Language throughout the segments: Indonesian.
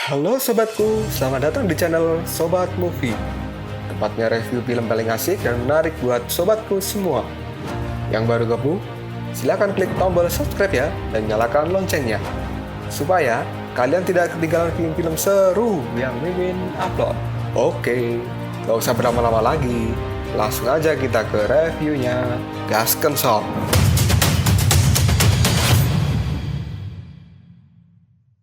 Halo sobatku, selamat datang di channel Sobat Movie. Tempatnya review film paling asik dan menarik buat sobatku semua. Yang baru gabung, silahkan klik tombol subscribe ya dan nyalakan loncengnya, supaya kalian tidak ketinggalan film-film seru yang Mimin upload. Oke, gak usah berlama-lama lagi, langsung aja kita ke reviewnya. Gasken sob.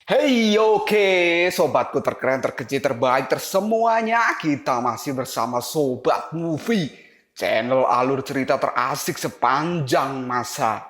Hey, oke, sobatku terkeren, terkecil, terbaik, tersemuanya. Kita masih bersama Sobat Movie, channel alur cerita terasik sepanjang masa.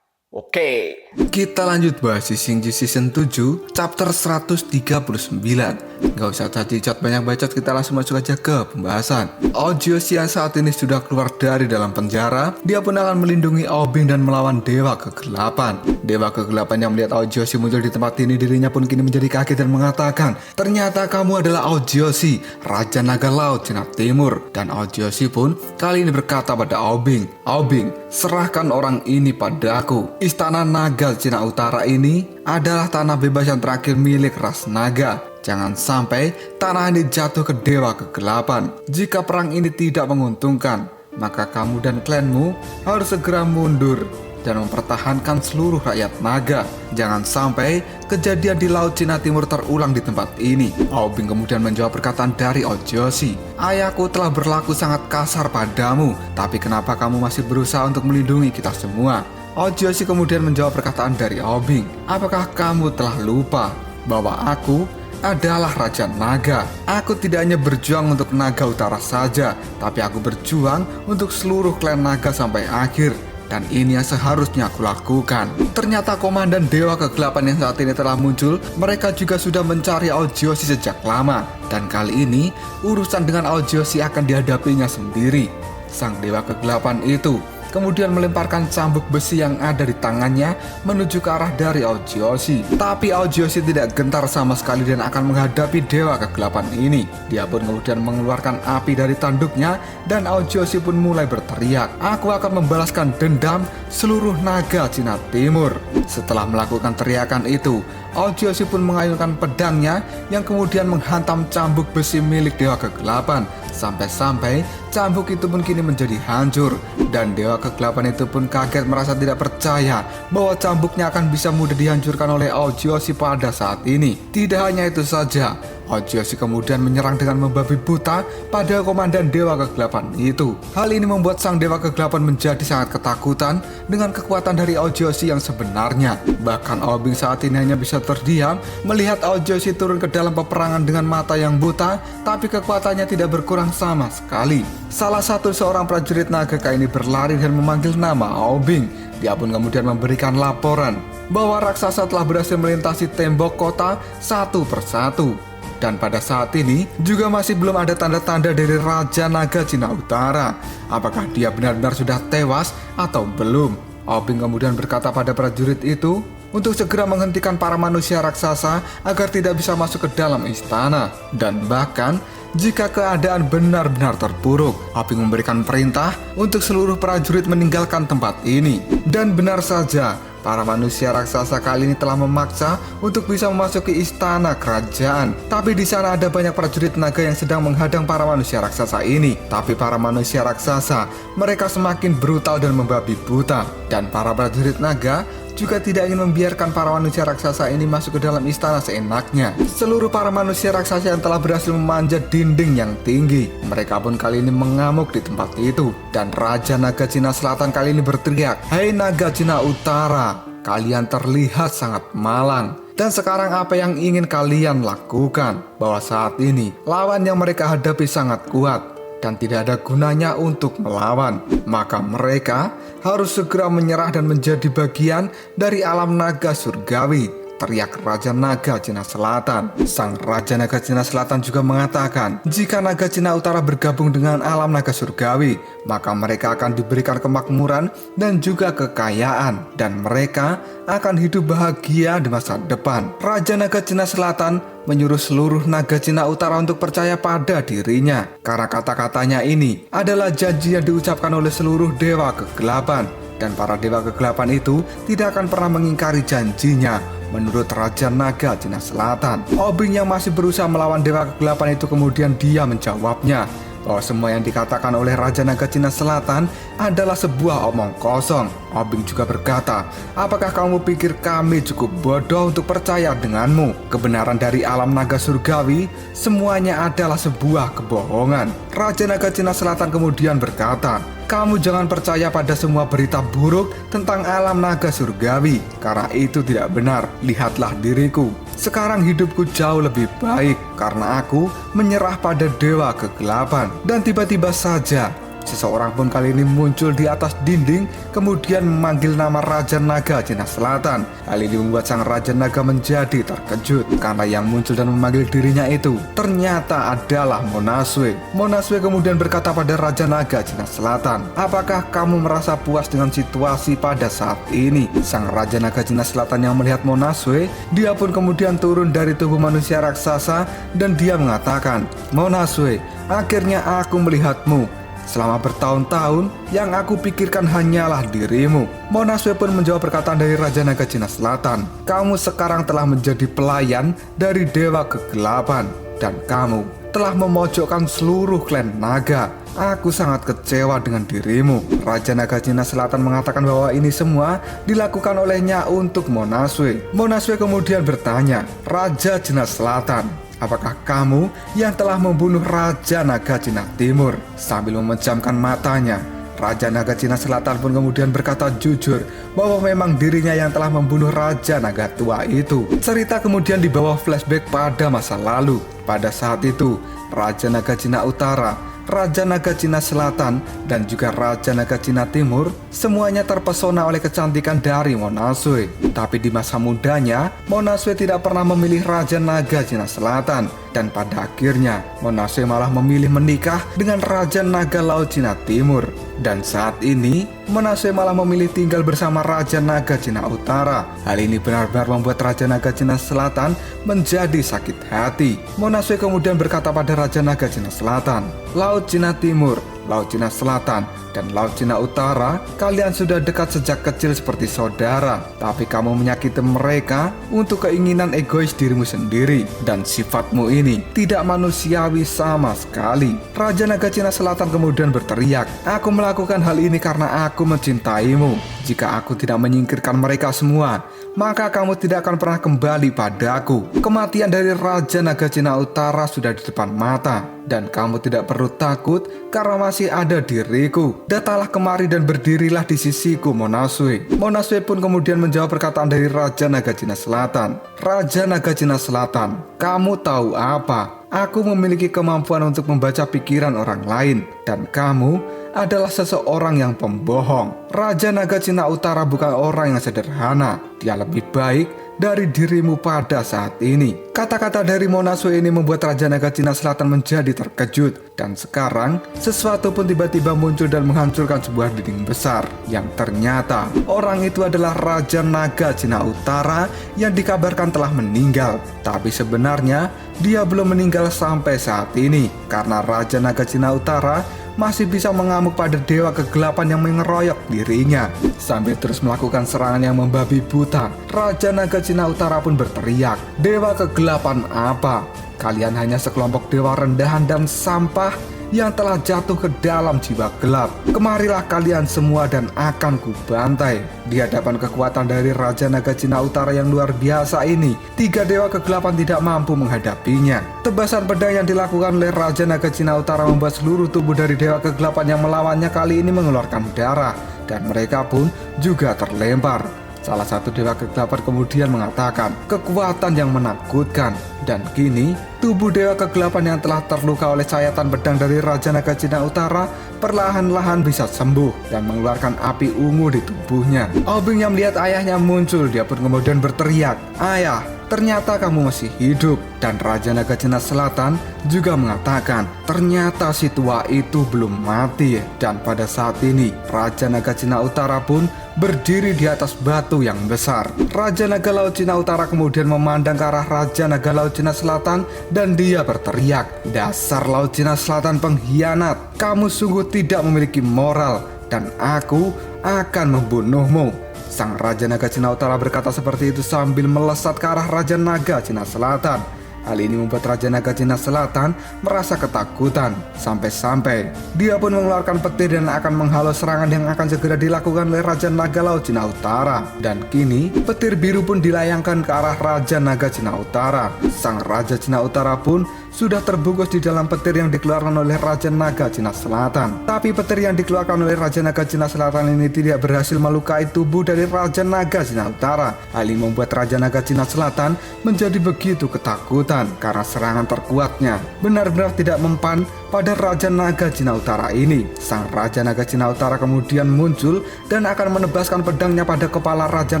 Oke, kita lanjut bahas Shingji Season 7, Chapter 139. Gak usah cacicot banyak bacot, kita langsung masuk aja ke pembahasan. Aoyushi yang saat ini sudah keluar dari dalam penjara, dia pun akan melindungi Aobing dan melawan Dewa Kegelapan. Dewa Kegelapan yang melihat Aoyushi muncul di tempat ini, dirinya pun kini menjadi kaget dan mengatakan, ternyata kamu adalah Aoyushi, Raja Naga Laut Cina Timur. Dan Aoyushi pun kali ini berkata pada Aobing, Aobing, serahkan orang ini padaku. Istana Naga Cina Utara ini adalah tanah bebas yang terakhir milik ras naga. Jangan sampai tanah ini jatuh ke Dewa Kegelapan. Jika perang ini tidak menguntungkan, maka kamu dan klanmu harus segera mundur dan mempertahankan seluruh rakyat naga. Jangan sampai kejadian di Laut Cina Timur terulang di tempat ini. Aobing kemudian menjawab perkataan dari Aoyushi. Ayahku telah berlaku sangat kasar padamu, tapi kenapa kamu masih berusaha untuk melindungi kita semua? Aoyushi kemudian menjawab perkataan dari Aobing. Apakah kamu telah lupa bahwa aku adalah Raja Naga? Aku tidak hanya berjuang untuk Naga Utara saja, tapi aku berjuang untuk seluruh klan naga sampai akhir. Dan ini yang seharusnya aku lakukan. Ternyata komandan Dewa Kegelapan yang saat ini telah muncul, mereka juga sudah mencari Aoyushi sejak lama. Dan kali ini, urusan dengan Aoyushi akan dihadapinya sendiri. Sang Dewa Kegelapan itu kemudian melemparkan cambuk besi yang ada di tangannya menuju ke arah dari Aoyushi. Tapi Aoyushi tidak gentar sama sekali dan akan menghadapi Dewa Kegelapan ini. Dia pun kemudian mengeluarkan api dari tanduknya dan Aoyushi pun mulai berteriak, aku akan membalaskan dendam seluruh naga Cina Timur. Setelah melakukan teriakan itu, Aoyushi pun mengayunkan pedangnya yang kemudian menghantam cambuk besi milik Dewa Kegelapan. Sampai-sampai cambuk itu pun kini menjadi hancur. Dan Dewa Kegelapan itu pun kaget, merasa tidak percaya bahwa cambuknya akan bisa mudah dihancurkan oleh Aoyushi pada saat ini. Tidak hanya itu saja, Aoyushi kemudian menyerang dengan membabi buta pada komandan Dewa Kegelapan itu. Hal ini membuat sang Dewa Kegelapan menjadi sangat ketakutan dengan kekuatan dari Aoyushi yang sebenarnya. Bahkan Aobing saat ini hanya bisa terdiam melihat Aoyushi turun ke dalam peperangan dengan mata yang buta, tapi kekuatannya tidak berkurang sama sekali. Salah satu seorang prajurit naga ini berlari dan memanggil nama Aobing. Dia pun kemudian memberikan laporan bahwa raksasa telah berhasil melintasi tembok kota satu persatu. Dan pada saat ini juga masih belum ada tanda-tanda dari Raja Naga Cina Utara. Apakah dia benar-benar sudah tewas atau belum? Aobing kemudian berkata pada prajurit itu untuk segera menghentikan para manusia raksasa agar tidak bisa masuk ke dalam istana. Dan bahkan jika keadaan benar-benar terpuruk, Aobing memberikan perintah untuk seluruh prajurit meninggalkan tempat ini. Dan benar saja, para manusia raksasa kali ini telah memaksa untuk bisa memasuki istana kerajaan. Tapi di sana ada banyak prajurit naga yang sedang menghadang para manusia raksasa ini. Tapi para manusia raksasa, mereka semakin brutal dan membabi buta. Dan para prajurit naga juga tidak ingin membiarkan para manusia raksasa ini masuk ke dalam istana seenaknya. Seluruh para manusia raksasa yang telah berhasil memanjat dinding yang tinggi, mereka pun kali ini mengamuk di tempat itu. Dan Raja Naga Cina Selatan kali ini berteriak, hei Naga Cina Utara, kalian terlihat sangat malang. Dan sekarang apa yang ingin kalian lakukan? Bahwa saat ini lawan yang mereka hadapi sangat kuat dan tidak ada gunanya untuk melawan. Maka mereka harus segera menyerah dan menjadi bagian dari alam naga surgawi, teriak Raja Naga Cina Selatan. Sang Raja Naga Cina Selatan juga mengatakan, jika Naga Cina Utara bergabung dengan alam naga surgawi, maka mereka akan diberikan kemakmuran dan juga kekayaan, dan mereka akan hidup bahagia di masa depan. Raja Naga Cina Selatan menyuruh seluruh naga Cina Utara untuk percaya pada dirinya, karena kata-katanya ini adalah janji yang diucapkan oleh seluruh Dewa Kegelapan. Dan para Dewa Kegelapan itu tidak akan pernah mengingkari janjinya menurut Raja Naga Cina Selatan. Obing yang masih berusaha melawan Dewa Kegelapan itu kemudian dia menjawabnya bahwa semua yang dikatakan oleh Raja Naga Cina Selatan adalah sebuah omong kosong. Obing juga berkata, apakah kamu pikir kami cukup bodoh untuk percaya denganmu? Kebenaran dari alam naga surgawi semuanya adalah sebuah kebohongan. Raja Naga Cina Selatan kemudian berkata, kamu jangan percaya pada semua berita buruk tentang alam naga surgawi, karena itu tidak benar. Lihatlah diriku. Sekarang hidupku jauh lebih baik karena aku menyerah pada Dewa Kegelapan. Dan tiba-tiba saja seseorang pun kali ini muncul di atas dinding, kemudian memanggil nama Raja Naga Cina Selatan. Hal ini membuat sang Raja Naga menjadi terkejut karena yang muncul dan memanggil dirinya itu ternyata adalah Monasue. Monasue kemudian berkata pada Raja Naga Cina Selatan, apakah kamu merasa puas dengan situasi pada saat ini? Sang Raja Naga Cina Selatan yang melihat Monasue, dia pun kemudian turun dari tubuh manusia raksasa dan dia mengatakan, Monasue, akhirnya aku melihatmu. Selama bertahun-tahun, yang aku pikirkan hanyalah dirimu. Monasue pun menjawab perkataan dari Raja Naga Cina Selatan. Kamu sekarang telah menjadi pelayan dari Dewa Kegelapan. Dan kamu telah memojokkan seluruh klan naga. Aku sangat kecewa dengan dirimu. Raja Naga Cina Selatan mengatakan bahwa ini semua dilakukan olehnya untuk Monasue. Monasue kemudian bertanya, Raja Cina Selatan, apakah kamu yang telah membunuh Raja Naga Cina Timur? Sambil memejamkan matanya, Raja Naga Cina Selatan pun kemudian berkata jujur bahwa memang dirinya yang telah membunuh Raja Naga Tua itu. Cerita kemudian dibawa flashback pada masa lalu. Pada saat itu, Raja Naga Cina Utara, Raja Naga Cina Selatan, dan juga Raja Naga Cina Timur semuanya terpesona oleh kecantikan dari Monasue. Tapi di masa mudanya, Monasue tidak pernah memilih Raja Naga Cina Selatan. Dan pada akhirnya, Monasue malah memilih menikah dengan Raja Naga Laut Cina Timur. Dan saat ini, Monasue malah memilih tinggal bersama Raja Naga Cina Utara. Hal ini benar-benar membuat Raja Naga Cina Selatan menjadi sakit hati. Monasue kemudian berkata pada Raja Naga Cina Selatan, Laut Cina Timur, Laut Cina Selatan, dan Laut Cina Utara, kalian sudah dekat sejak kecil seperti saudara. Tapi kamu menyakiti mereka untuk keinginan egois dirimu sendiri. Dan sifatmu ini tidak manusiawi sama sekali. Raja Naga Cina Selatan kemudian berteriak, aku melakukan hal ini karena aku mencintaimu. Jika aku tidak menyingkirkan mereka semua, maka kamu tidak akan pernah kembali padaku. Kematian dari Raja Naga Cina Utara sudah di depan mata, dan kamu tidak perlu takut karena masih ada diriku. Datanglah kemari dan berdirilah di sisiku, Monasue. Monasue pun kemudian menjawab perkataan dari Raja Naga Cina Selatan. Raja Naga Cina Selatan, kamu tahu apa? Aku memiliki kemampuan untuk membaca pikiran orang lain, dan kamu adalah seseorang yang pembohong. Raja Naga Cina Utara bukan orang yang sederhana. Dia lebih baik dari dirimu pada saat ini. Kata-kata dari Monasue ini membuat Raja Naga Cina Selatan menjadi terkejut. Dan sekarang, sesuatu pun tiba-tiba muncul dan menghancurkan sebuah dinding besar. Yang ternyata, orang itu adalah Raja Naga Cina Utara yang dikabarkan telah meninggal. Tapi sebenarnya, dia belum meninggal sampai saat ini. Karena Raja Naga Cina Utara masih bisa mengamuk pada Dewa Kegelapan yang mengeroyok dirinya, sambil terus melakukan serangan yang membabi buta. Raja Naga Cina Utara pun berteriak, Dewa Kegelapan apa? Kalian hanya sekelompok dewa rendahan dan sampah yang telah jatuh ke dalam jiwa gelap. Kemarilah kalian semua dan akan kubantai. Di hadapan kekuatan dari Raja Naga Cina Utara yang luar biasa ini, 3 Dewa Kegelapan tidak mampu menghadapinya. Tebasan pedang yang dilakukan oleh Raja Naga Cina Utara membuat seluruh tubuh dari Dewa Kegelapan yang melawannya kali ini mengeluarkan darah, dan mereka pun juga terlempar. Salah satu Dewa Kegelapan kemudian mengatakan, kekuatan yang menakutkan. Dan kini, tubuh Dewa Kegelapan yang telah terluka oleh sayatan pedang dari Raja Naga Cina Utara perlahan-lahan bisa sembuh dan mengeluarkan api ungu di tubuhnya. Obing yang melihat ayahnya muncul, dia pun kemudian berteriak, Ayah, ternyata kamu masih hidup. Dan Raja Naga Cina Selatan juga mengatakan, ternyata si tua itu belum mati. Dan pada saat ini, Raja Naga Cina Utara pun berdiri di atas batu yang besar. Raja Naga Laut Cina Utara kemudian memandang ke arah Raja Naga Laut Cina Selatan dan dia berteriak, dasar Laut Cina Selatan pengkhianat, kamu sungguh tidak memiliki moral, dan aku akan membunuhmu. Sang Raja Naga Cina Utara berkata seperti itu sambil melesat ke arah Raja Naga Cina Selatan. Hal ini membuat Raja Naga Cina Selatan merasa ketakutan. Sampai-sampai dia pun mengeluarkan petir dan akan menghalau serangan yang akan segera dilakukan oleh Raja Naga Laut Cina Utara. Dan kini petir biru pun dilayangkan ke arah Raja Naga Cina Utara. Sang Raja Cina Utara pun sudah terbungkus di dalam petir yang dikeluarkan oleh Raja Naga Cina Selatan. Tapi petir yang dikeluarkan oleh Raja Naga Cina Selatan ini tidak berhasil melukai tubuh dari Raja Naga Cina Utara. Hal ini membuat Raja Naga Cina Selatan menjadi begitu ketakutan karena serangan terkuatnya benar-benar tidak mempan pada Raja Naga Cina Utara ini. Sang Raja Naga Cina Utara kemudian muncul dan akan menebaskan pedangnya pada kepala Raja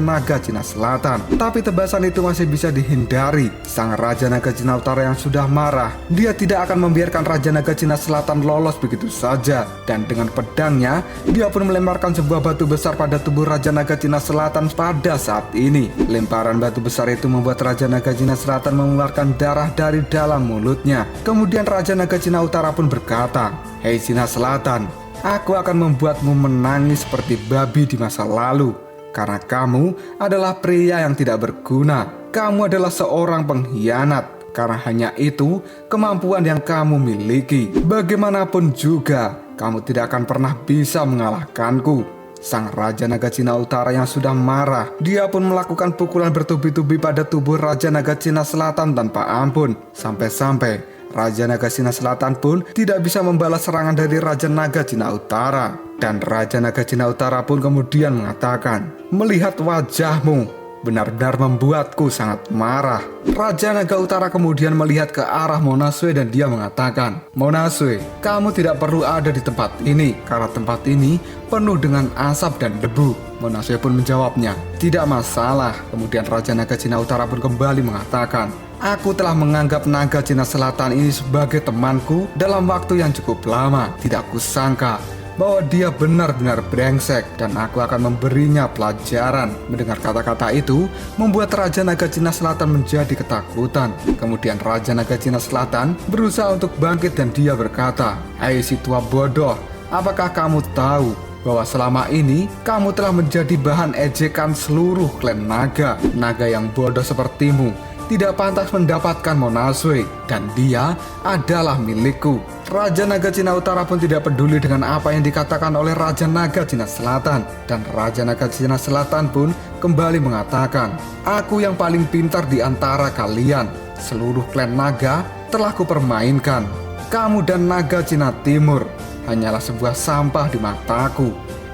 Naga Cina Selatan. Tapi tebasan itu masih bisa dihindari. Sang Raja Naga Cina Utara yang sudah marah, dia tidak akan membiarkan Raja Naga Cina Selatan lolos begitu saja. Dan dengan pedangnya, dia pun melemparkan sebuah batu besar pada tubuh Raja Naga Cina Selatan pada saat ini. Lemparan batu besar itu membuat Raja Naga Cina Selatan mengeluarkan darah dari dalam mulutnya. Kemudian Raja Naga Cina Utara pun berkata, "Hei Cina Selatan, aku akan membuatmu menangis seperti babi di masa lalu. Karena kamu adalah pria yang tidak berguna. Kamu adalah seorang pengkhianat. Karena hanya itu kemampuan yang kamu miliki. Bagaimanapun juga, kamu tidak akan pernah bisa mengalahkanku." Sang Raja Naga Cina Utara yang sudah marah, dia pun melakukan pukulan bertubi-tubi pada tubuh Raja Naga Cina Selatan tanpa ampun. Sampai-sampai Raja Naga Cina Selatan pun tidak bisa membalas serangan dari Raja Naga Cina Utara. Dan Raja Naga Cina Utara pun kemudian mengatakan, "Melihat wajahmu benar-benar membuatku sangat marah." Raja Naga Utara kemudian melihat ke arah Monasue dan dia mengatakan, "Monasue, kamu tidak perlu ada di tempat ini karena tempat ini penuh dengan asap dan debu." Monasue pun menjawabnya, "Tidak masalah." Kemudian Raja Naga Cina Utara pun kembali mengatakan, "Aku telah menganggap Naga Cina Selatan ini sebagai temanku dalam waktu yang cukup lama. Tidak kusangka bahwa dia benar-benar brengsek dan aku akan memberinya pelajaran." Mendengar kata-kata itu membuat Raja Naga Cina Selatan menjadi ketakutan. Kemudian Raja Naga Cina Selatan berusaha untuk bangkit dan dia berkata, "Hai si tua bodoh, apakah kamu tahu bahwa selama ini kamu telah menjadi bahan ejekan seluruh klan naga? Naga yang bodoh sepertimu tidak pantas mendapatkan Monasue dan dia adalah milikku." Raja Naga Cina Utara pun tidak peduli dengan apa yang dikatakan oleh Raja Naga Cina Selatan. Dan Raja Naga Cina Selatan pun kembali mengatakan, "Aku yang paling pintar di antara kalian. Seluruh klan naga telah kupermainkan. Kamu dan Naga Cina Timur hanyalah sebuah sampah di mataku."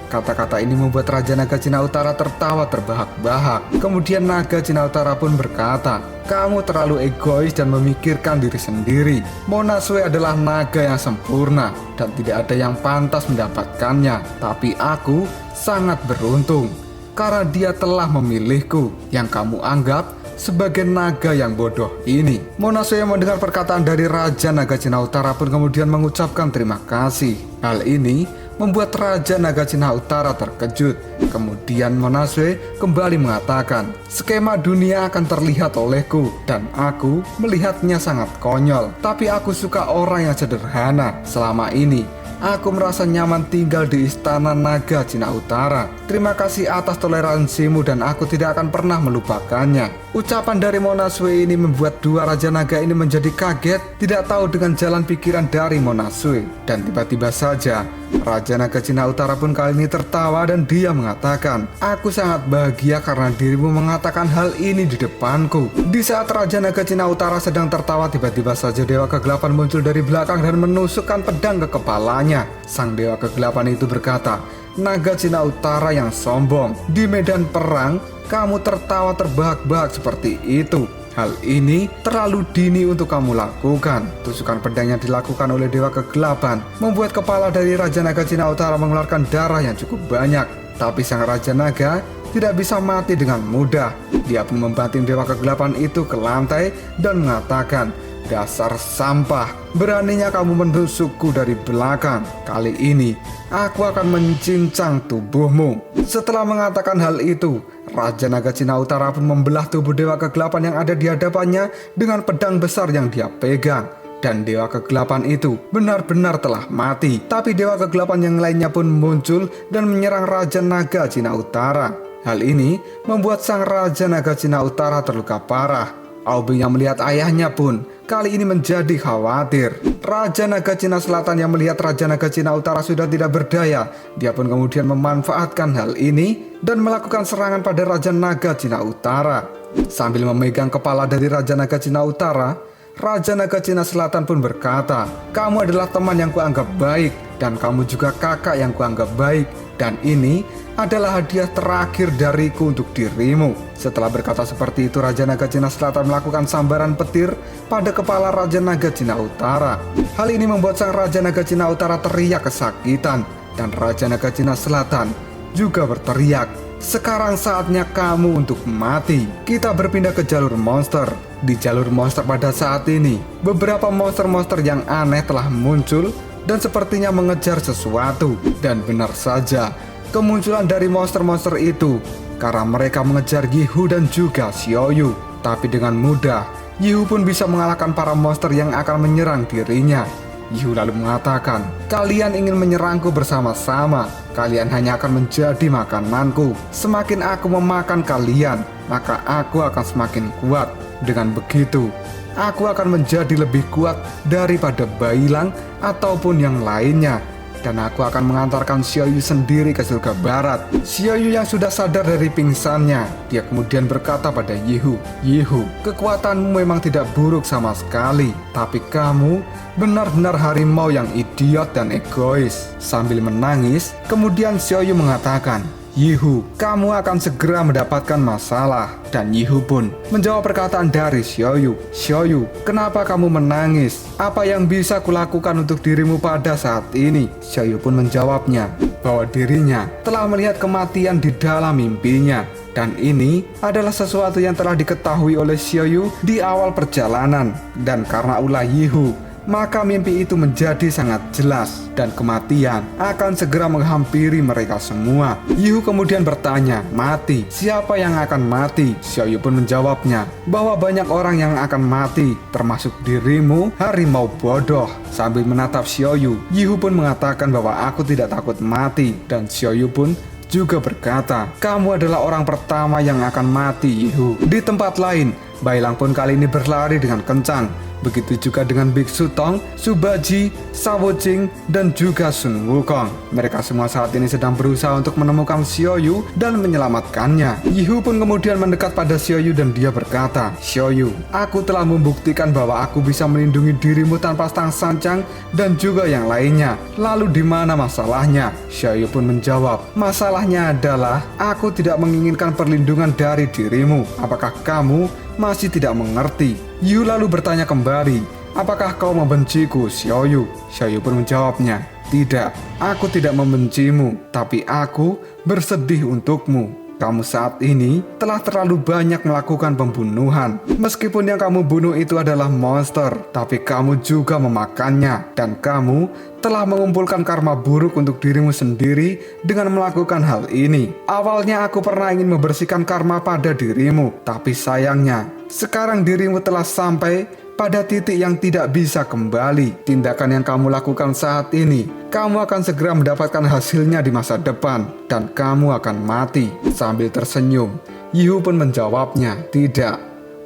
Kata-kata ini membuat Raja Naga Cina Utara tertawa terbahak-bahak. Kemudian Naga Cina Utara pun berkata, "Kamu terlalu egois dan memikirkan diri sendiri. Monasue adalah naga yang sempurna dan tidak ada yang pantas mendapatkannya. Tapi aku sangat beruntung karena dia telah memilihku yang kamu anggap sebagai naga yang bodoh ini." Monasue yang mendengar perkataan dari Raja Naga Cina Utara pun kemudian mengucapkan terima kasih. Hal ini membuat Raja Naga Cina Utara terkejut. Kemudian Monasue kembali mengatakan, "Skema dunia akan terlihat olehku dan aku melihatnya sangat konyol. Tapi aku suka orang yang sederhana. Selama ini aku merasa nyaman tinggal di istana Naga Cina Utara. Terima kasih atas toleransimu dan aku tidak akan pernah melupakannya." Ucapan dari Monasue ini membuat dua Raja Naga ini menjadi kaget, tidak tahu dengan jalan pikiran dari Monasue. Dan tiba-tiba saja Raja Naga Cina Utara pun kali ini tertawa dan dia mengatakan, "Aku sangat bahagia karena dirimu mengatakan hal ini di depanku." Di saat Raja Naga Cina Utara sedang tertawa, tiba-tiba saja Dewa Kegelapan muncul dari belakang dan menusukkan pedang ke kepalanya. Sang Dewa Kegelapan itu berkata, "Naga Cina Utara yang sombong, di medan perang kamu tertawa terbahak-bahak seperti itu. Hal ini terlalu dini untuk kamu lakukan." Tusukan pedang yang dilakukan oleh Dewa Kegelapan membuat kepala dari Raja Naga Cina Utara mengeluarkan darah yang cukup banyak. Tapi sang Raja Naga tidak bisa mati dengan mudah. Dia pun membanting Dewa Kegelapan itu ke lantai dan mengatakan, "Dasar sampah, beraninya kamu menusukku dari belakang. Kali ini aku akan mencincang tubuhmu." Setelah mengatakan hal itu, Raja Naga Cina Utara pun membelah tubuh Dewa Kegelapan yang ada di hadapannya dengan pedang besar yang dia pegang. dan dewa kegelapan itu benar-benar telah mati. Tapi dewa kegelapan yang lainnya pun muncul dan menyerang Raja Naga Cina Utara. Hal ini membuat sang Raja Naga Cina Utara terluka parah. Aubing yang melihat ayahnya pun kali ini menjadi khawatir. Raja Naga Cina Selatan yang melihat Raja Naga Cina Utara sudah tidak berdaya, dia pun kemudian memanfaatkan hal ini dan melakukan serangan pada Raja Naga Cina Utara. Sambil memegang kepala dari Raja Naga Cina Utara, Raja Naga Cina Selatan pun berkata, "Kamu adalah teman yang kuanggap baik, dan kamu juga kakak yang kuanggap baik, dan ini adalah hadiah terakhir dariku untuk dirimu." Setelah berkata seperti itu, Raja Naga Cina Selatan melakukan sambaran petir pada kepala Raja Naga Cina Utara. Hal ini membuat sang Raja Naga Cina Utara teriak kesakitan, dan Raja Naga Cina Selatan juga berteriak, "Sekarang saatnya kamu untuk mati." Kita berpindah ke jalur monster. Di jalur monster pada saat ini, beberapa monster-monster yang aneh telah muncul dan sepertinya mengejar sesuatu. Dan benar saja, kemunculan dari monster-monster itu karena mereka mengejar Yihu dan juga Xiaoyu. Tapi dengan mudah, Yihu pun bisa mengalahkan para monster yang akan menyerang dirinya. Yihu lalu mengatakan, "Kalian ingin menyerangku bersama-sama. Kalian hanya akan menjadi makananku. Semakin aku memakan kalian, maka aku akan semakin kuat. Dengan begitu, aku akan menjadi lebih kuat daripada Bailang ataupun yang lainnya. Dan aku akan mengantarkan Xiaoyu sendiri ke surga barat." Xiaoyu yang sudah sadar dari pingsannya, dia kemudian berkata pada Yihu, "Yihu, kekuatanmu memang tidak buruk sama sekali, tapi kamu benar-benar harimau yang idiot dan egois." Sambil menangis, kemudian Xiaoyu mengatakan, "Yihu, kamu akan segera mendapatkan masalah." Dan Yihu pun menjawab perkataan dari Xiaoyu, "Xiaoyu, kenapa kamu menangis? Apa yang bisa kulakukan untuk dirimu pada saat ini?" Xiaoyu pun menjawabnya bahwa dirinya telah melihat kematian di dalam mimpinya. Dan ini adalah sesuatu yang telah diketahui oleh Xiaoyu di awal perjalanan. Dan karena ulah Yihu, maka mimpi itu menjadi sangat jelas dan kematian akan segera menghampiri mereka semua. Yihu kemudian bertanya, "Mati? Siapa yang akan mati?" Xiaoyu pun menjawabnya bahwa banyak orang yang akan mati, termasuk dirimu, harimau bodoh. Sambil menatap Xiaoyu, Yihu pun mengatakan bahwa aku tidak takut mati. Dan Xiaoyu pun juga berkata, "Kamu adalah orang pertama yang akan mati, Yihu." Di tempat lain, Bailang pun kali ini berlari dengan kencang. Begitu juga dengan Biksu Tong, Subaji, Shao Jing, dan juga Sun Wukong. Mereka semua saat ini sedang berusaha untuk menemukan Xiaoyu dan menyelamatkannya. Yihu pun kemudian mendekat pada Xiaoyu dan dia berkata, "Xiaoyu, aku telah membuktikan bahwa aku bisa melindungi dirimu tanpa stang sancang dan juga yang lainnya. Lalu di mana masalahnya?" Xiaoyu pun menjawab, "Masalahnya adalah aku tidak menginginkan perlindungan dari dirimu. Apakah kamu masih tidak mengerti?" Yihu lalu bertanya kembali, "Apakah kau membenciku, Xiaoyu?" Xiaoyu pun menjawabnya, "Tidak, aku tidak membencimu, tapi aku bersedih untukmu. Kamu saat ini telah terlalu banyak melakukan pembunuhan. Meskipun yang kamu bunuh itu adalah monster, tapi kamu juga memakannya. Dan kamu telah mengumpulkan karma buruk untuk dirimu sendiri dengan melakukan hal ini. Awalnya aku pernah ingin membersihkan karma pada dirimu, tapi sayangnya sekarang dirimu telah sampai pada titik yang tidak bisa kembali. Tindakan yang kamu lakukan saat ini, kamu akan segera mendapatkan hasilnya di masa depan, dan kamu akan mati." Sambil tersenyum, Yihu pun menjawabnya, "Tidak,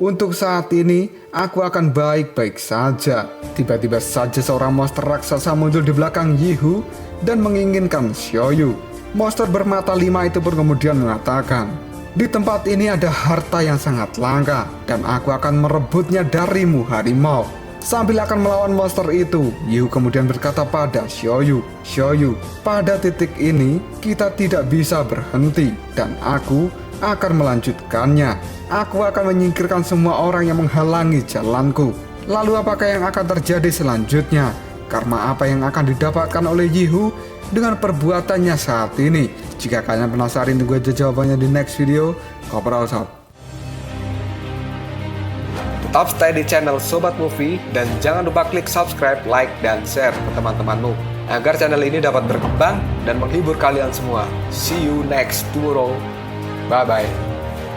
untuk saat ini aku akan baik-baik saja." Tiba-tiba saja seorang monster raksasa muncul di belakang Yihu dan menginginkan Xiaoyu. Monster bermata 5 itu pun kemudian mengatakan, "Di tempat ini ada harta yang sangat langka, dan aku akan merebutnya darimu, harimau." Sambil akan melawan monster itu, Yihu kemudian berkata pada Xiaoyu, "Xiaoyu, pada titik ini kita tidak bisa berhenti, dan aku akan melanjutkannya. Aku akan menyingkirkan semua orang yang menghalangi jalanku. Lalu apakah yang akan terjadi selanjutnya? Karma apa yang akan didapatkan oleh Yihu dengan perbuatannya saat ini?" Jika kalian penasaran, tunggu aja jawabannya di next video. Kopral out. Tetap stay di channel Sobat Movie dan jangan lupa klik subscribe, like, dan share ke teman-temanmu agar channel ini dapat berkembang dan menghibur kalian semua. See you next tomorrow. Bye-bye.